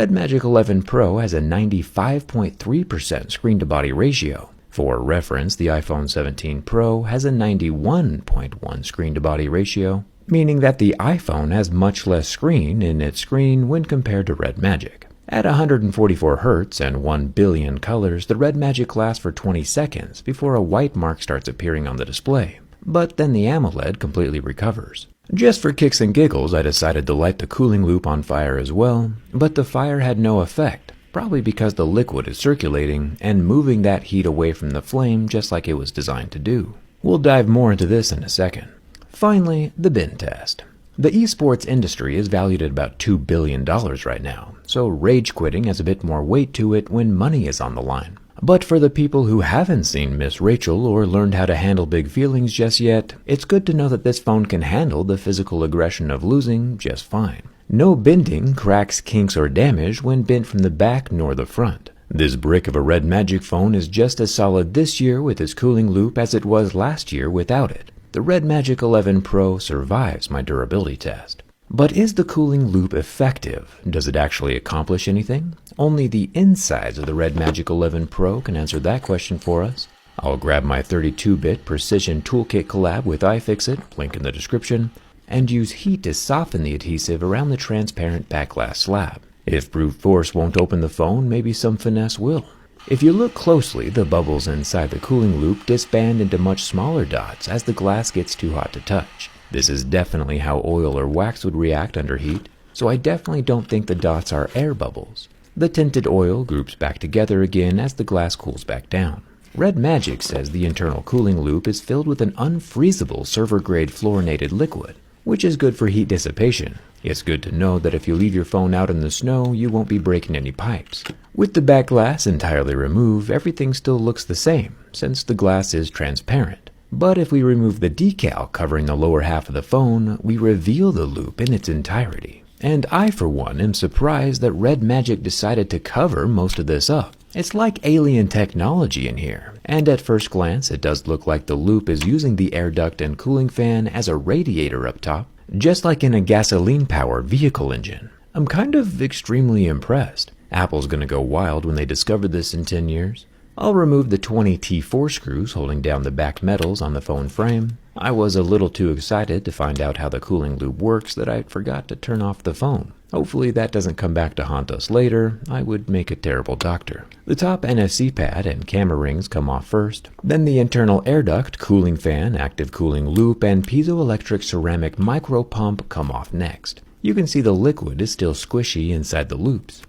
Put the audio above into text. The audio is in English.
Red Magic 11 Pro has a 95.3% screen-to-body ratio. For reference, the iPhone 17 Pro has a 91.1 screen-to-body ratio, meaning that the iPhone has much less screen in its screen when compared to Red Magic. At 144 Hz and 1 billion colors, the Red Magic lasts for 20 seconds before a white mark starts appearing on the display. But then the AMOLED completely recovers. Just for kicks and giggles, I decided to light the cooling loop on fire as well, but the fire had no effect, probably because the liquid is circulating and moving that heat away from the flame just like it was designed to do. We'll dive more into this in a second. Finally, the bin test. The esports industry is valued at about $2 billion right now, so rage quitting has a bit more weight to it when money is on the line. But for the people who haven't seen Miss Rachel or learned how to handle big feelings just yet, it's good to know that this phone can handle the physical aggression of losing just fine. No bending, cracks, kinks, or damage when bent from the back nor the front. This brick of a Red Magic phone is just as solid this year with its cooling loop as it was last year without it. The Red Magic 11 Pro survives my durability test. But is the cooling loop effective? Does it actually accomplish anything? Only the insides of the Red Magic 11 Pro can answer that question for us. I'll grab my 32-bit Precision Toolkit collab with iFixit, link in the description, and use heat to soften the adhesive around the transparent back glass slab. If brute force won't open the phone, maybe some finesse will. If you look closely, the bubbles inside the cooling loop disband into much smaller dots as the glass gets too hot to touch. This is definitely how oil or wax would react under heat, so I definitely don't think the dots are air bubbles. The tinted oil groups back together again as the glass cools back down. Red Magic says the internal cooling loop is filled with an unfreezable server-grade fluorinated liquid, which is good for heat dissipation. It's good to know that if you leave your phone out in the snow, you won't be breaking any pipes. With the back glass entirely removed, everything still looks the same, since the glass is transparent. But if we remove the decal covering the lower half of the phone, we reveal the loop in its entirety. And I, for one, am surprised that Red Magic decided to cover most of this up. It's like alien technology in here, and at first glance it does look like the loop is using the air duct and cooling fan as a radiator up top, just like in a gasoline-powered vehicle engine. I'm kind of extremely impressed. Apple's gonna go wild when they discover this in 10 years. I'll remove the 20 T4 screws holding down the back metals on the phone frame. I was a little too excited to find out how the cooling loop works that I forgot to turn off the phone. Hopefully that doesn't come back to haunt us later. I would make a terrible doctor. The top NFC pad and camera rings come off first, then the internal air duct, cooling fan, active cooling loop, and piezoelectric ceramic micro pump come off next. You can see the liquid is still squishy inside the loops.